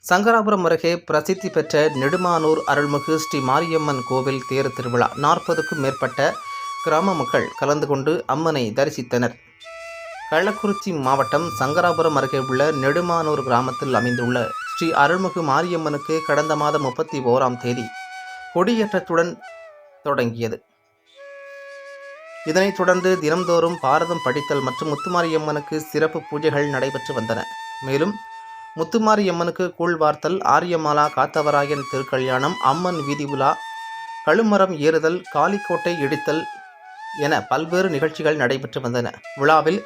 சங்கராபுரம் அருகே பிரசித்தி பெற்ற நெடுமானூர் அருள்மிகு ஸ்ரீ மாரியம்மன் கோவில் தேர் திருவிழா 40க்கும் மேற்பட்ட கிராம மக்கள் கலந்து கொண்டு அம்மனை தரிசித்தனர். கள்ளக்குறிச்சி மாவட்டம் சங்கராபுரம் அருகே உள்ள நெடுமானூர் கிராமத்தில் அமைந்துள்ள ஸ்ரீ அருள்மிகு மாரியம்மனுக்கு கடந்த மாதம் 31ஆம் தேதி கொடியேற்றத்துடன் தொடங்கியது. இதனைத் தொடர்ந்து தினம்தோறும் பாரதம் படித்தல் மற்றும் முத்துமாரியம்மனுக்கு சிறப்பு பூஜைகள் நடைபெற்று வந்தன. மேலும் முத்துமாரியம்மனுக்கு கூழ்வார்த்தல், ஆரியமாலா, காத்தவராயன் திருக்கல்யாணம், அம்மன் வீதி உலா, கழுமரம் ஏறுதல், காளிக்கோட்டை இடித்தல் என பல்வேறு நிகழ்ச்சிகள் நடைபெற்று வந்தன. விழாவில்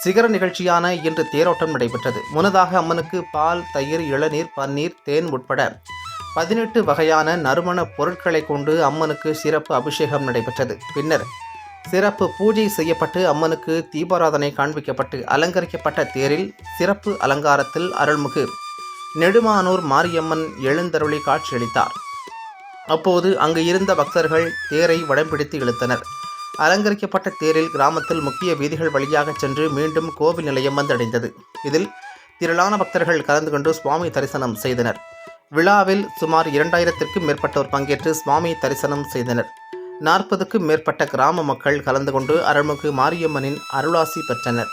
சிகர நிகழ்ச்சியான இன்று தேரோட்டம் நடைபெற்றது. முன்னதாக அம்மனுக்கு பால், தயிர், இளநீர், பன்னீர், தேன் உட்பட 18 வகையான நறுமண பொருட்களை கொண்டு அம்மனுக்கு சிறப்பு அபிஷேகம் நடைபெற்றது. பின்னர் சிறப்பு பூஜை செய்யப்பட்டு அம்மனுக்கு தீபாராதனை காண்பிக்கப்பட்டு அலங்கரிக்கப்பட்ட தேரில் சிறப்பு அலங்காரத்தில் அருள்மிகு நெடுமானூர் மாரியம்மன் எழுந்தருளி காட்சியளித்தார். அப்போது அங்கு இருந்த பக்தர்கள் தேரை வடம்பிடித்து இழுத்தனர். அலங்கரிக்கப்பட்ட தேரில் கிராமத்தில் முக்கிய வீதிகள் வழியாக சென்று மீண்டும் கோவில் நிலையம் வந்தடைந்தது. இதில் திரளான பக்தர்கள் கலந்து கொண்டு சுவாமி தரிசனம் செய்தனர். விழாவில் சுமார் 2000க்கும் மேற்பட்டோர் பங்கேற்று சுவாமி தரிசனம் செய்தனர். 40க்கும் மேற்பட்ட கிராம மக்கள் கலந்து கொண்டு அருள்மிகு மாரியம்மனின் அருளாசி பெற்றனர்.